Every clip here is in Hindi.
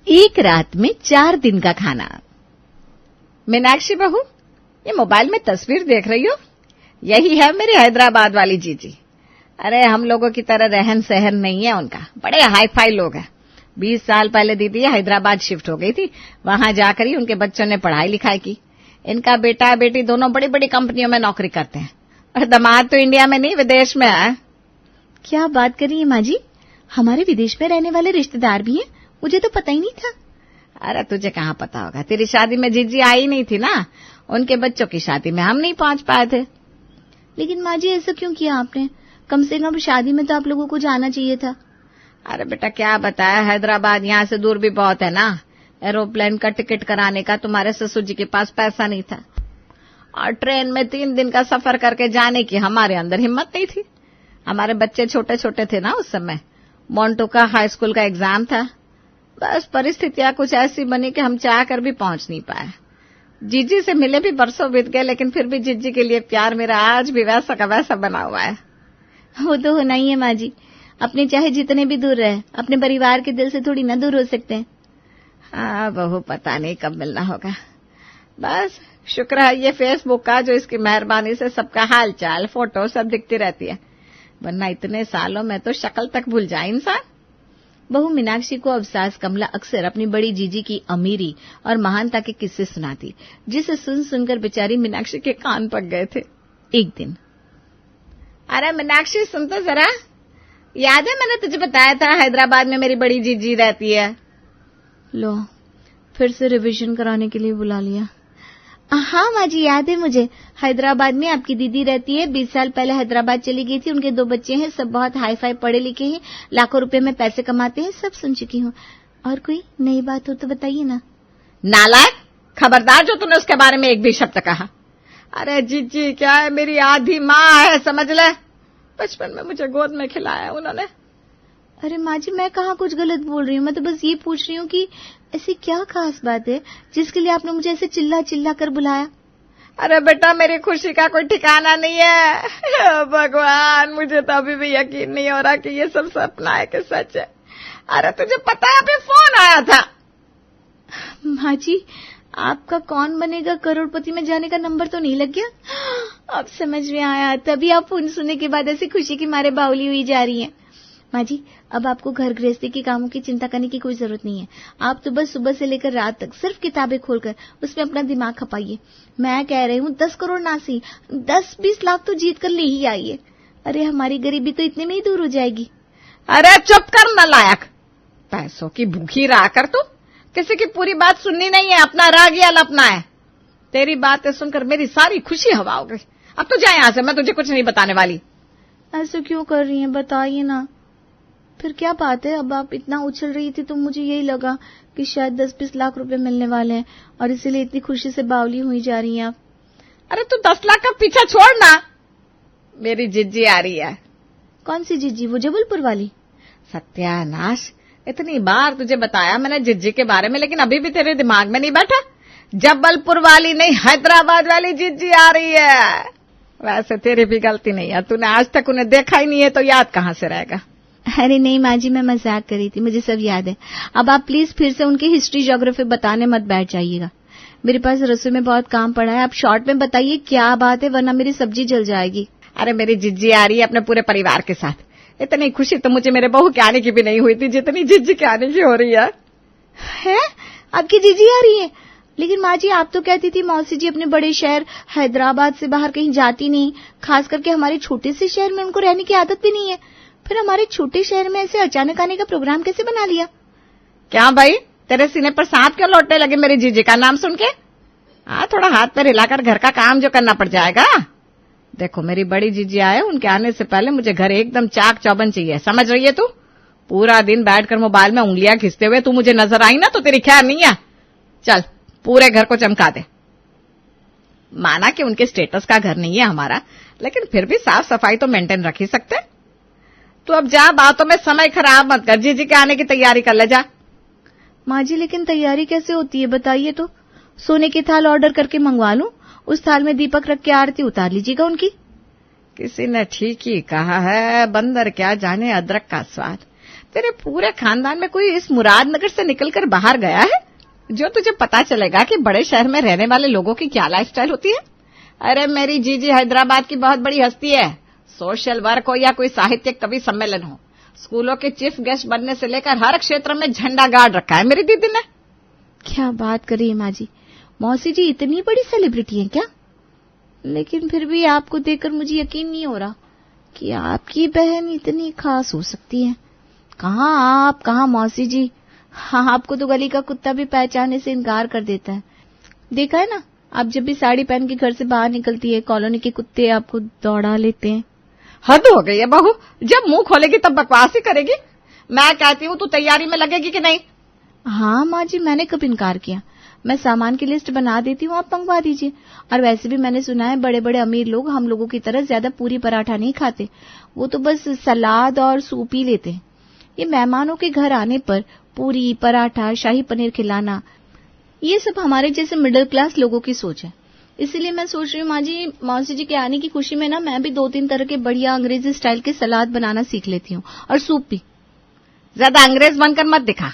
एक रात में 4 दिन का खाना। मीनाक्षी बहू, ये मोबाइल में तस्वीर देख रही हो? यही है मेरी हैदराबाद वाली जीजी। अरे हम लोगों की तरह रहन सहन नहीं है उनका, बड़े हाई फाई लोग हैं। 20 साल पहले दीदी हैदराबाद शिफ्ट हो गई थी, वहां जाकर ही उनके बच्चों ने पढ़ाई लिखाई की। इनका बेटा बेटी दोनों बड़ी बड़ी कंपनियों में नौकरी करते हैं और दामाद तो इंडिया में नहीं विदेश में है। क्या बात कर रही है माँ जी, हमारे विदेश में रहने वाले रिश्तेदार भी हैं, मुझे तो पता ही नहीं था। अरे तुझे कहाँ पता होगा, तेरी शादी में जीजी आई नहीं थी ना, उनके बच्चों की शादी में हम नहीं पहुंच पाए थे। लेकिन माँ जी ऐसा क्यों किया आपने? कम से कम शादी में तो आप लोगों को जाना चाहिए था। अरे बेटा क्या बताया, हैदराबाद यहाँ से दूर भी बहुत है ना, एरोप्लेन का टिकट कराने का तुम्हारे ससुर जी के पास पैसा नहीं था और ट्रेन में 3 दिन का सफर करके जाने की हमारे अंदर हिम्मत नहीं थी। हमारे बच्चे छोटे छोटे थे ना उस समय, मोन्टो का हाई स्कूल का एग्जाम था। बस परिस्थितियां कुछ ऐसी बनी कि हम चाह कर भी पहुंच नहीं पाए। जीजी से मिले भी बरसों बीत गए, लेकिन फिर भी जीजी के लिए प्यार मेरा आज भी वैसा का वैसा बना हुआ है। वो तो होना ही है माँ जी, अपने चाहे जितने भी दूर रहे, अपने परिवार के दिल से थोड़ी ना दूर हो सकते हैं। हाँ बहू, पता नहीं कब मिलना होगा। बस शुक्र है ये फेसबुक का, जो इसकी मेहरबानी से सबका हाल चाल फोटो सब दिखती रहती है, वरना इतने सालों में तो शक्ल तक भूल जाए इंसान। बहू मीनाक्षी को अब सास कमला अक्सर अपनी बड़ी जीजी की अमीरी और महानता के किस्से सुनाती, जिसे सुन सुनकर बेचारी मीनाक्षी के कान पक गए थे। एक दिन, अरे मीनाक्षी सुन तो जरा, याद है मैंने तुझे बताया था हैदराबाद में मेरी बड़ी जीजी रहती है। लो फिर से रिवीजन कराने के लिए बुला लिया। हाँ माँ जी याद है मुझे, हैदराबाद में आपकी दीदी रहती है, 20 साल पहले हैदराबाद चली गई थी, उनके 2 बच्चे हैं, सब बहुत हाई फाई पढ़े लिखे हैं, लाखों रुपए में पैसे कमाते हैं, सब सुन चुकी हूँ। और कोई नई बात हो तो बताइए ना। नालायक, खबरदार जो तूने उसके बारे में एक भी शब्द कहा। अरे जीजी क्या है, मेरी आधी माँ है समझ ले, बचपन में मुझे गोद में खिलाया उन्होंने। अरे माँ जी मैं कहाँ कुछ गलत बोल रही हूँ, मैं तो बस ये पूछ रही हूँ कि ऐसी क्या खास बात है जिसके लिए आपने मुझे ऐसे चिल्ला चिल्ला कर बुलाया। अरे बेटा मेरी खुशी का कोई ठिकाना नहीं है। भगवान, मुझे तो अभी भी यकीन नहीं हो रहा कि ये सब सपना है कि सच है। अरे तुझे पता है अभी फोन आया था। माँ जी आपका कौन बनेगा करोड़पति में जाने का नंबर तो नहीं लग गया? अब समझ में आया, तभी आप फोन सुनने के बाद ऐसी खुशी की मारे बावली हुई जा रही हैं। माँ जी अब आपको घर गृहस्थी के कामों की चिंता करने की कोई जरूरत नहीं है। आप तो बस सुबह से लेकर रात तक सिर्फ किताबें खोलकर उसमें अपना दिमाग खपाइए। मैं कह रही हूँ 10 करोड़ ना सी 10-20 लाख तो जीत कर ले ही आइए। अरे हमारी गरीबी तो इतने में ही दूर हो जाएगी। अरे चुप कर नालायक, पैसों की भूखी रहा कर तू, किसी की पूरी बात सुननी नहीं है, अपना राग या लपना है। तेरी बातें सुनकर मेरी सारी खुशी हवा हो गई। अब तो जा यहाँ से, मैं तुझे कुछ नहीं बताने वाली। ऐसा क्यों कर रही हैं, बताइए ना। फिर क्या बात है, अब आप इतना उछल रही थी तो मुझे यही लगा कि शायद 10-20 लाख रुपए मिलने वाले हैं और इसीलिए इतनी खुशी से बावली हुई जा रही हैं आप। अरे तू 10 लाख का पीछा छोड़ ना, मेरी जिज्जी आ रही है। कौन सी जिज्जी, वो जबलपुर वाली? सत्यानाश, इतनी बार तुझे बताया मैंने जिज्जी के बारे में, लेकिन अभी भी तेरे दिमाग में नहीं बैठा। जबलपुर वाली नहीं, हैदराबाद वाली जिज्जी आ रही है। वैसे तेरी भी गलती नहीं है, तूने आज तक उन्हें देखा ही नहीं है तो याद कहाँ से रहेगा। अरे नहीं माँ जी मैं मजाक कर रही थी, मुझे सब याद है। अब आप प्लीज फिर से उनकी हिस्ट्री ज्योग्राफी बताने मत बैठ जाइएगा, मेरे पास रसोई में बहुत काम पड़ा है। आप शॉर्ट में बताइए क्या बात है, वरना मेरी सब्जी जल जाएगी। अरे मेरी जिज्जी आ रही है अपने पूरे परिवार के साथ। इतनी खुशी तो मुझे मेरे बहू के आने की भी नहीं हुई थी जितनी जिज्जी के आने की हो रही है। आपकी जिज्जी आ रही है? लेकिन माँ जी आप तो कहती थी मौसी जी अपने बड़े शहर हैदराबाद से बाहर कहीं जाती नहीं, खास करके हमारे छोटे से शहर में उनको रहने की आदत भी नहीं है। फिर हमारे छोटे शहर में ऐसे अचानक आने का प्रोग्राम कैसे बना लिया? क्या भाई तेरे सीने पर सांप क्यों लौटने लगे मेरी जीजी का नाम सुन के? हाँ थोड़ा हाथ पैर हिलाकर घर का काम जो करना पड़ जाएगा। देखो मेरी बड़ी जीजी आए, उनके आने से पहले मुझे घर एकदम चाक चौबंद चाहिए, समझ रही है तू? पूरा दिन बैठकर मोबाइल में उंगलियां खींचते हुए तू मुझे नजर आई ना तो तेरी खैर नहीं है। चल पूरे घर को चमका दे। माना कि उनके स्टेटस का घर नहीं है हमारा, लेकिन फिर भी साफ सफाई तो मेंटेन रख ही सकते। तू अब जा, बातों में समय खराब मत कर, जीजी के आने की तैयारी कर ले जा। माँ जी लेकिन तैयारी कैसे होती है बताइए तो? सोने की थाल ऑर्डर करके मंगवा लूं, उस थाल में दीपक रख के आरती उतार लीजिएगा उनकी। किसी ने ठीक ही कहा है, बंदर क्या जाने अदरक का स्वाद। तेरे पूरे खानदान में कोई इस मुरादनगर से निकलकर बाहर गया है जो तुझे पता चलेगा कि बड़े शहर में रहने वाले लोगों की क्या लाइफस्टाइल होती है? अरे मेरी जीजी हैदराबाद की बहुत बड़ी हस्ती है। सोशल वर्क हो या कोई साहित्यिक कवि सम्मेलन हो, स्कूलों के चीफ गेस्ट बनने से लेकर हर क्षेत्र में झंडा गाड़ रखा है मेरी दीदी ने। क्या बात कर रही है माँ जी, मौसी जी इतनी बड़ी सेलिब्रिटी हैं क्या? लेकिन फिर भी आपको देखकर मुझे यकीन नहीं हो रहा कि आपकी बहन इतनी खास हो सकती है। कहाँ आप, कहाँ मौसी जी? हाँ, आपको तो गली का कुत्ता भी पहचानने से इनकार कर देता है। देखा है ना, आप जब भी साड़ी पहन के घर से बाहर निकलती है, कॉलोनी के कुत्ते आपको दौड़ा लेते हैं। हद हो गई है बहू, जब मुंह खोलेगी तब बकवास ही करेगी। मैं कहती हूँ तू तैयारी में लगेगी कि नहीं? हाँ माँ जी, मैंने कब इनकार किया। मैं सामान की लिस्ट बना देती हूँ, आप मंगवा दीजिए। और वैसे भी मैंने सुना है बड़े बड़े अमीर लोग हम लोगों की तरह ज्यादा पूरी पराठा नहीं खाते, वो तो बस सलाद और सूप ही लेते हैं। ये मेहमानों के घर आने पर पूरी पराठा, शाही पनीर खिलाना, ये सब हमारे जैसे मिडिल क्लास लोगों की सोच है। इसीलिए मैं सोच रही हूँ माँ जी, मौसी जी के आने की खुशी में ना मैं भी 2-3 तरह के बढ़िया अंग्रेजी स्टाइल के सलाद बनाना सीख लेती हूँ, और सूप भी। ज्यादा अंग्रेज बनकर मत दिखा,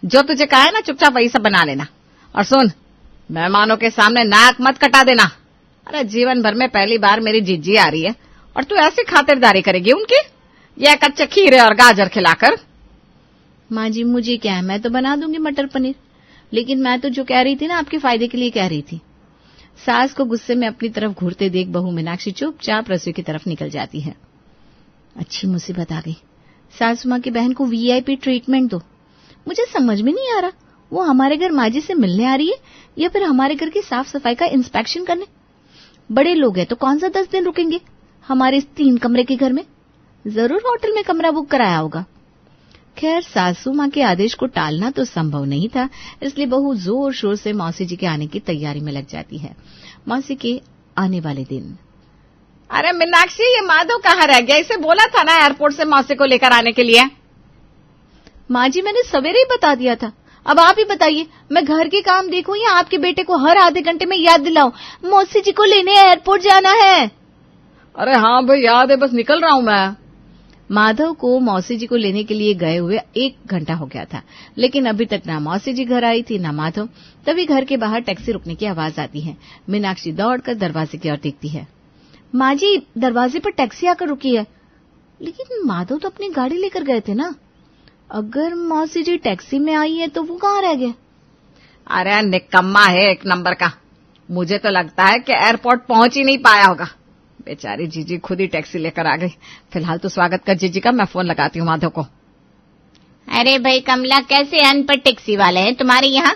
जो तुझे कहा है ना चुपचाप वही सब बना लेना। और सुन, मेहमानों के सामने नाक मत कटा देना। अरे जीवन भर में पहली बार मेरी जीजी आ रही है और तू ऐसी खातिरदारी करेगी उनकी, यह कच्चे खीरे और गाजर खिलाकर। माँ जी मुझे क्या है, मैं तो बना दूंगी मटर पनीर। लेकिन मैं तो जो कह रही थी ना, आपके फायदे के लिए कह रही थी। सास को गुस्से में अपनी तरफ घूरते देख बहू मीनाक्षी चुपचाप रसोई की तरफ निकल जाती है। अच्छी मुसीबत आ गई, सासू माँ की बहन को वीआईपी ट्रीटमेंट दो। मुझे समझ में नहीं आ रहा, वो हमारे घर माँ जी से मिलने आ रही है या फिर हमारे घर की साफ सफाई का इंस्पेक्शन करने। बड़े लोग हैं तो कौन सा 10 दिन रुकेंगे हमारे इस 3 कमरे के घर में? जरूर होटल में कमरा बुक कराया होगा। खैर, सासू माँ के आदेश को टालना तो संभव नहीं था, इसलिए बहू जोर शोर से मौसी जी के आने की तैयारी में लग जाती है। मौसी के आने वाले दिन। अरे मीनाक्षी, ये माधव कहाँ रह गया? इसे बोला था ना एयरपोर्ट से मौसी को लेकर आने के लिए। माँ जी मैंने सवेरे ही बता दिया था, अब आप ही बताइए, मैं घर के काम देखूं या आपके बेटे को हर आधे घंटे में याद दिलाऊं मौसी जी को लेने एयरपोर्ट जाना है? अरे हाँ भाई, याद है, बस निकल रहा हूं मैं। माधव को मौसी जी को लेने के लिए गए हुए 1 घंटा हो गया था, लेकिन अभी तक ना मौसी जी घर आई थी ना माधव। तभी घर के बाहर टैक्सी रुकने की आवाज आती है। मीनाक्षी दौड़कर दरवाजे की ओर देखती है। माँ जी, दरवाजे पर टैक्सी आकर रुकी है, लेकिन माधव तो अपनी गाड़ी लेकर गए थे ना। अगर मौसी जी टैक्सी में आई है तो वो कहाँ रह गए? अरे निकम्मा है एक नंबर का, मुझे तो लगता है कि एयरपोर्ट पहुंच ही नहीं पाया होगा। बेचारी जीजी खुद ही टैक्सी लेकर आ गई। फिलहाल तो स्वागत कर जीजी का, मैं फोन लगाती हूँ माधव को। अरे भाई कमला, कैसे अनपढ़ टैक्सी वाले हैं तुम्हारे यहाँ?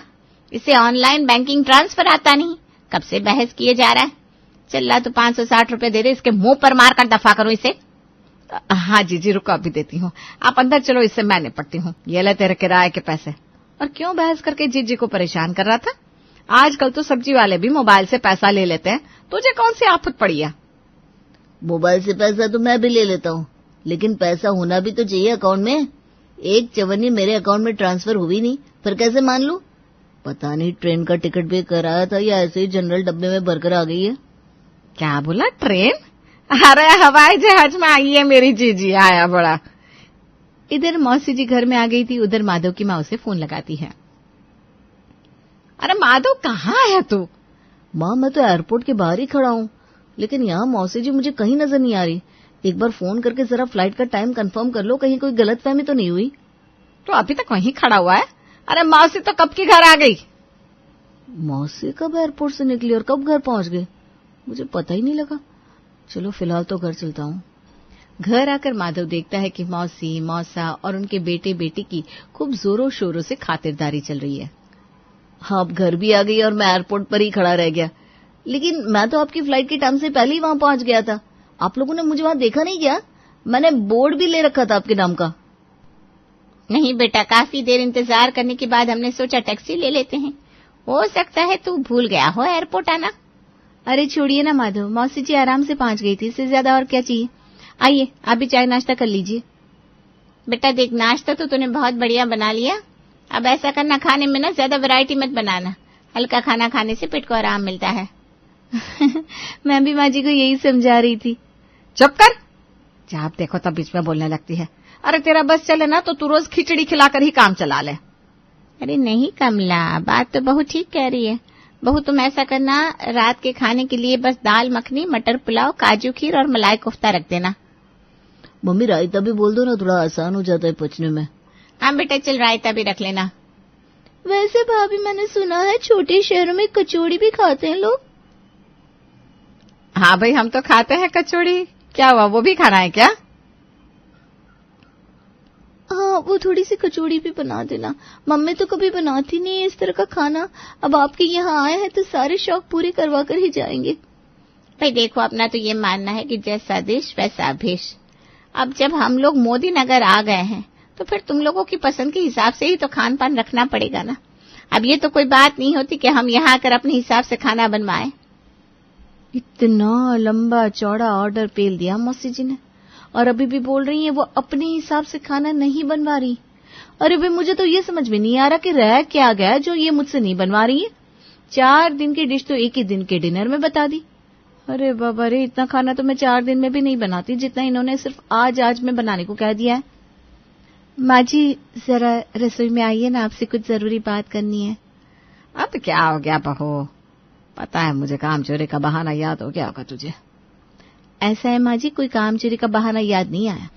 इसे ऑनलाइन बैंकिंग ट्रांसफर आता नहीं, कब से बहस किए जा रहा है। चल तो 560 रुपए दे दे, इसके मुंह पर मार कर दफा करो इसे। हाँ जीजी रुको, अभी देती हूँ, आप अंदर चलो, इससे मैं निपटती हूँ। ये ले तेरे किराए के पैसे। और क्यों बहस करके जीजी को परेशान कर रहा था? आजकल तो सब्जी वाले भी मोबाइल से पैसा ले लेते हैं, तुझे कौन सी आफत पड़ी है? मोबाइल से पैसा तो मैं भी ले लेता हूँ, लेकिन पैसा होना भी तो चाहिए अकाउंट में। 1 चवन्नी मेरे अकाउंट में ट्रांसफर हुई नहीं, फिर कैसे मान लूं? पता नहीं ट्रेन का टिकट भी कराया था या ऐसे ही जनरल डब्बे में भरकर आ गई है। क्या बोला, ट्रेन? अरे हवाई जहाज में आई है मेरी जीजी, आया बड़ा। इधर मौसी जी घर में आ गई थी, उधर माधव की माँ उसे फोन लगाती है। अरे माधव कहाँ है तू? माँ मैं तो एयरपोर्ट के बाहर ही खड़ा हूँ, लेकिन यहाँ मौसी जी मुझे कहीं नजर नहीं आ रही। एक बार फोन करके जरा फ्लाइट का टाइम कंफर्म कर लो, कहीं कोई गलतफहमी तो नहीं हुई। तो अभी तक वहीं खड़ा हुआ है? अरे मौसी तो कब की घर आ गई। मौसी कब एयरपोर्ट से निकली और कब घर पहुंच गए, मुझे पता ही नहीं लगा। चलो फिलहाल तो घर चलता हूँ। घर आकर माधव देखता है कि मौसी, मौसा और उनके बेटे बेटी की खूब जोरों शोरों से खातिरदारी चल रही है। हाँ, अब घर भी आ गई और मैं एयरपोर्ट पर ही खड़ा रह गया। लेकिन मैं तो आपकी फ्लाइट के टाइम से पहले ही वहां पहुंच गया था। आप लोगों ने मुझे वहां देखा नहीं क्या? मैंने बोर्ड भी ले रखा था आपके नाम का। नहीं बेटा, काफी देर इंतजार करने के बाद हमने सोचा टैक्सी ले लेते हैं। हो सकता है तू भूल गया हो एयरपोर्ट आना। अरे छोड़िए ना माधव, मौसी जी आराम से पहुंच गई थी, इससे ज्यादा और क्या चाहिए। आइए आप भी चाय नाश्ता कर लीजिए। बेटा देख, नाश्ता तो तूने बहुत बढ़िया बना लिया, अब ऐसा करना, खाने में ना ज्यादा वैरायटी मत बनाना। हल्का खाना खाने से पेट को आराम मिलता है। मैं भी माँ जी को यही समझा रही थी। चुप कर, जब देखो तब बीच में बोलने लगती है। अरे तेरा बस चले ना तो तू रोज खिचड़ी खिलाकर ही काम चला ले। अरे नहीं कमला, बात तो बहू ठीक कह रही है। बहू तुम ऐसा करना, रात के खाने के लिए बस दाल मखनी, मटर पुलाव, काजू खीर और मलाई कोफ्ता रख देना। मम्मी रायता भी बोल दो ना, थोड़ा आसान हो जाता है पचने में। हाँ बेटा चल, रायता भी रख लेना। वैसे भाभी मैंने सुना है छोटे शहरों में कचौड़ी भी खाते हैं लोग। हाँ भाई, हम तो खाते हैं कचौड़ी। क्या हुआ, वो भी खाना है क्या? हाँ, वो थोड़ी सी कचौड़ी भी बना देना। मम्मी तो कभी बनाती नहीं है इस तरह का खाना। अब आपके यहाँ आए हैं तो सारे शौक पूरे करवा कर ही जाएंगे। भाई देखो, अपना तो ये मानना है कि जैसा देश वैसा भेष। अब जब हम लोग मोदी नगर आ गए हैं तो फिर तुम लोगों की पसंद के हिसाब से ही तो खान पान रखना पड़ेगा ना। अब ये तो कोई बात नहीं होती कि हम यहाँ आकर अपने हिसाब से खाना बनवाएं। इतना लंबा चौड़ा ऑर्डर पेल दिया मौसी जी ने, और अभी भी बोल रही है वो अपने हिसाब से खाना नहीं बनवा रही। अरे भाई, मुझे तो ये समझ में नहीं आ रहा कि रह क्या गया जो ये मुझसे नहीं बनवा रही है। 4 दिन की डिश तो एक ही दिन के डिनर में बता दी। अरे बाबा रे, इतना खाना तो मैं 4 दिन में भी नहीं बनाती जितना इन्होंने सिर्फ आज में बनाने को कह दिया है। माँ जी, जरा रसोई में आइए ना, आपसे कुछ जरूरी बात करनी है। अब क्या हो गया बहू, पता है मुझे काम चोरी का बहाना याद हो गया होगा तुझे। ऐसा है माँ जी, कोई काम चोरी का बहाना याद नहीं आया।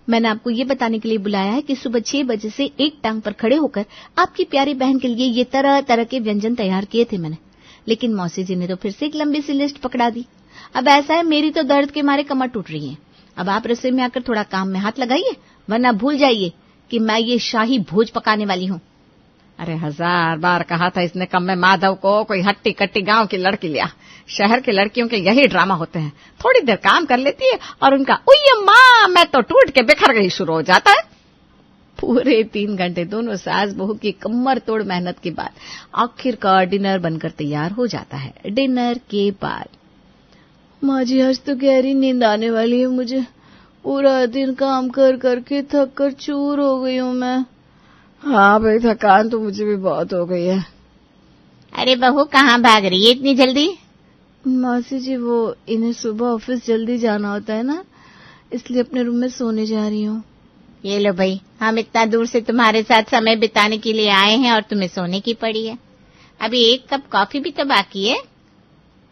मैंने आपको ये बताने के लिए बुलाया है कि सुबह 6 बजे से एक टांग पर खड़े होकर आपकी प्यारी बहन के लिए ये तरह तरह के व्यंजन तैयार किए थे मैंने, लेकिन मौसी जी ने तो फिर से एक लंबी सी लिस्ट पकड़ा दी। अब ऐसा है, मेरी तो दर्द के मारे कमर टूट रही है। अब आप रसोई में आकर थोड़ा काम में हाथ लगाइए, वरना भूल जाइए कि मैं ये शाही भोज पकाने वाली हूँ। अरे 1000 बार कहा था इसने कम में माधव को कोई हट्टी कट्टी गांव की लड़की लिया। शहर की लड़कियों के यही ड्रामा होते हैं, थोड़ी देर काम कर लेती है और उनका उय माँ मैं तो टूट के बिखर गई शुरू हो जाता है। पूरे 3 घंटे दोनों सास बहू की कमर तोड़ मेहनत के बाद आखिरकार डिनर बनकर तैयार हो जाता है। डिनर के बाद माँ जी, आज तो गहरी नींद आने वाली है मुझे। पूरा दिन काम कर करके थक कर चूर हो गई हूँ मैं। हाँ भाई, थकान तो मुझे भी बहुत हो गई है। अरे बहू, कहाँ भाग रही है इतनी जल्दी? मासी जी, वो इन्हें सुबह ऑफिस जल्दी जाना होता है ना, इसलिए अपने रूम में सोने जा रही हूँ। ये लो भाई, हम इतना दूर से तुम्हारे साथ समय बिताने के लिए आए हैं और तुम्हें सोने की पड़ी है। अभी 1 कप कॉफी भी तो बाकी है।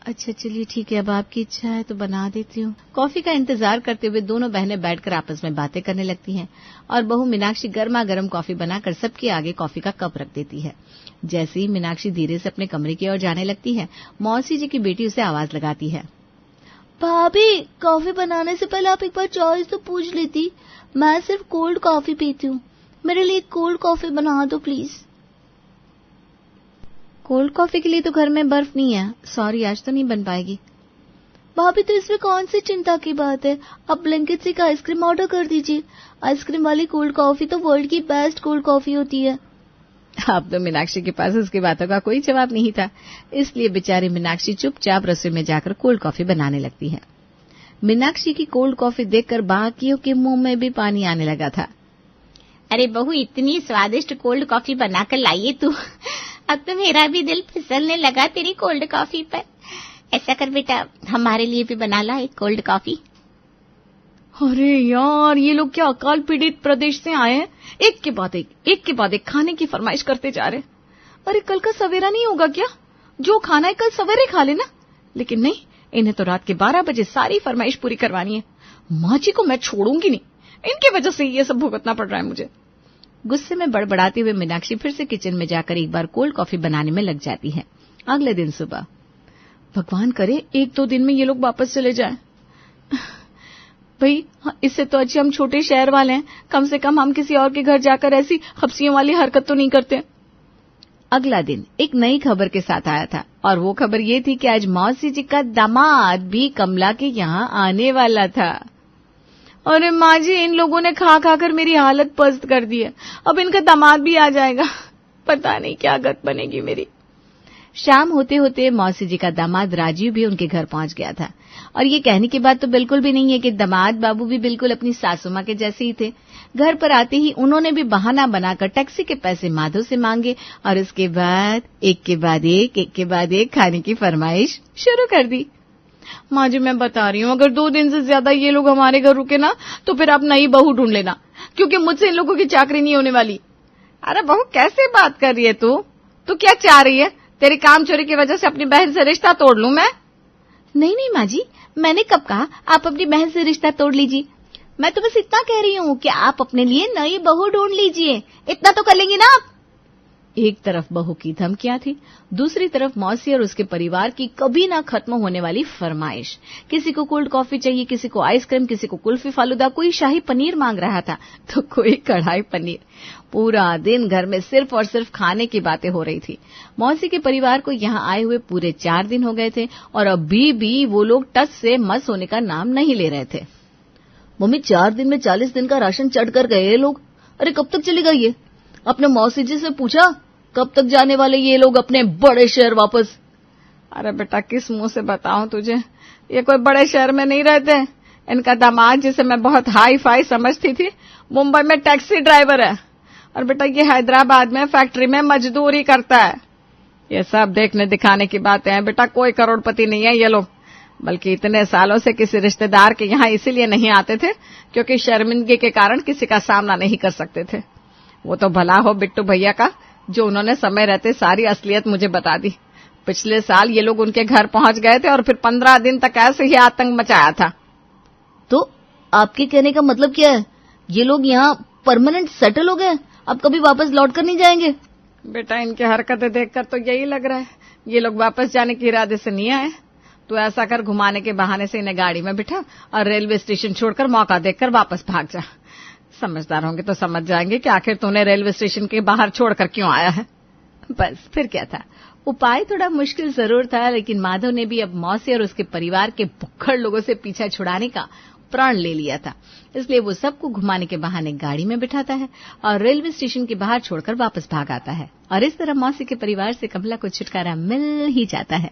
अच्छा चलिए ठीक है, अब आपकी इच्छा है तो बना देती हूँ। कॉफी का इंतजार करते हुए दोनों बहनें बैठकर आपस में बातें करने लगती हैं और बहू मीनाक्षी गर्मा गर्म कॉफी बनाकर सबके आगे कॉफी का कप रख देती है। जैसे ही मीनाक्षी धीरे से अपने कमरे की ओर जाने लगती है, मौसी जी की बेटी उसे आवाज लगाती है। भाभी, कॉफी बनाने से पहले आप एक बार चॉइस तो पूछ लेती। मैं सिर्फ कोल्ड कॉफी पीती हूँ, मेरे लिए कोल्ड कॉफी बना दो प्लीज। कोल्ड कॉफी के लिए तो घर में बर्फ नहीं है, सॉरी आज तो नहीं बन पाएगी। भाभी, तो इसमें कौन सी चिंता की बात है, आप ब्लिंकिट से आइसक्रीम ऑर्डर कर दीजिए। आइसक्रीम वाली कोल्ड कॉफी तो वर्ल्ड की बेस्ट कोल्ड कॉफी होती है। अब तो मीनाक्षी के पास उसकी बातों का कोई जवाब नहीं था, इसलिए बेचारी मीनाक्षी चुपचाप रसोई में जाकर कोल्ड कॉफी बनाने लगती है। मीनाक्षी की कोल्ड कॉफी देखकर बाकियों के मुंह में भी पानी आने लगा था। अरे बहू, इतनी स्वादिष्ट कोल्ड कॉफी बनाकर लाइए तू। अब तो मेरा भी दिल फिसलने लगा तेरी कोल्ड कॉफी पर। ऐसा कर बेटा, हमारे लिए भी बना ला एक कोल्ड कॉफी। अरे यार, ये लोग क्या अकाल पीड़ित प्रदेश से आए हैं, एक के बाद एक खाने की फरमाइश करते जा रहे। अरे कल का सवेरा नहीं होगा क्या? जो खाना है कल सवेरे खा लेना। लेकिन नहीं, इन्हें तो रात के 12 बजे सारी फरमाइश पूरी करवानी है। माँ जी को मैं छोड़ूंगी नहीं, इनकी वजह से ये सब भुगतना पड़ रहा है मुझे। गुस्से में बड़बड़ाते हुए मीनाक्षी फिर से किचन में जाकर एक बार कोल्ड कॉफी बनाने में लग जाती है। अगले दिन सुबह, भगवान करे 1-2 दिन में ये लोग वापस चले जाएं। भाई, इससे तो अच्छे हम छोटे शहर वाले हैं, कम से कम हम किसी और के घर जाकर ऐसी हफ्सियों वाली हरकत तो नहीं करते। अगला दिन एक नई खबर के साथ आया था और वो खबर ये थी कि आज मौसी जी का दामाद भी कमला के यहाँ आने वाला था। अरे माँ जी, इन लोगों ने खा खाकर मेरी हालत पस्त कर दी है, अब इनका दामाद भी आ जाएगा, पता नहीं क्या गत बनेगी मेरी। शाम होते होते मौसी जी का दामाद राजीव भी उनके घर पहुंच गया था और ये कहने की बात तो बिल्कुल भी नहीं है कि दामाद बाबू भी बिल्कुल अपनी सासू माँ के जैसे ही थे। घर पर आते ही उन्होंने भी बहाना बनाकर टैक्सी के पैसे माधव से मांगे और उसके बाद एक के बाद एक खाने की फरमाइश शुरू कर दी। माँ जी, मैं बता रही हूँ, अगर 2 दिन से ज्यादा ये लोग हमारे घर रुके ना तो फिर आप नई बहू ढूंढ लेना, क्योंकि मुझसे इन लोगों की चाकरी नहीं होने वाली। अरे बहू कैसे बात कर रही है तू क्या चाह रही है? तेरी काम चोरी की वजह से अपनी बहन से रिश्ता तोड़ लूं मैं? नहीं माँ जी, मैंने कब कहा आप अपनी बहन से रिश्ता तोड़ लीजिए। मैं तो बस इतना कह रही हूँ कि आप अपने लिए नई बहू ढूंढ लीजिए। इतना तो कर लेंगी ना आप। एक तरफ बहू की धमकियां थी, दूसरी तरफ मौसी और उसके परिवार की कभी ना खत्म होने वाली फरमाइश। किसी को कोल्ड कॉफी चाहिए, किसी को आइसक्रीम, किसी को कुल्फी फालूदा, कोई शाही पनीर मांग रहा था तो कोई कढ़ाई पनीर। पूरा दिन घर में सिर्फ और सिर्फ खाने की बातें हो रही थी। मौसी के परिवार को यहाँ आए हुए पूरे 4 दिन हो गए थे और अभी भी वो लोग टस से मस होने का नाम नहीं ले रहे थे। मम्मी 4 दिन में 40 दिन का राशन चढ़ कर गए ये लोग। अरे कब तक चलेगा ये? अपने मौसी जी से पूछा कब तक जाने वाले ये लोग अपने बड़े शहर वापस? अरे बेटा किस मुंह से बताऊं तुझे, ये कोई बड़े शहर में नहीं रहते। इनका दामाद जिसे मैं बहुत हाई फाई समझती थी मुंबई में टैक्सी ड्राइवर है और बेटा ये हैदराबाद में फैक्ट्री में मजदूरी करता है। ये सब देखने दिखाने की बातें हैं बेटा, कोई करोड़पति नहीं है ये लोग। बल्कि इतने सालों से किसी रिश्तेदार के यहाँ इसीलिए नहीं आते थे क्योंकि शर्मिंदगी के कारण किसी का सामना नहीं कर सकते थे। वो तो भला हो बिट्टू भैया का जो उन्होंने समय रहते सारी असलियत मुझे बता दी। पिछले साल ये लोग उनके घर पहुंच गए थे और फिर 15 दिन तक ऐसे ही आतंक मचाया था। तो आपके कहने का मतलब क्या है? ये लोग यहाँ परमानेंट सेटल हो गए, अब कभी वापस लौट कर नहीं जाएंगे? बेटा इनकी हरकतें देखकर तो यही लग रहा है ये लोग वापस जाने के इरादे से नहीं आए। तो ऐसा कर घुमाने के बहाने से इन्हें गाड़ी में बिठा और रेलवे स्टेशन छोड़कर मौका देखकर वापस भाग जा। समझदार होंगे तो समझ जाएंगे कि आखिर तूने रेलवे स्टेशन के बाहर छोड़कर क्यों आया है। बस फिर क्या था, उपाय थोड़ा मुश्किल जरूर था, लेकिन माधव ने भी अब मौसी और उसके परिवार के भुक्खड़ लोगों से पीछा छुड़ाने का प्रण ले लिया था। इसलिए वो सबको घुमाने के बहाने गाड़ी में बिठाता है और रेलवे स्टेशन के बाहर छोड़कर वापस भाग आता है और इस तरह मौसी के परिवार से कमला को छुटकारा मिल ही जाता है।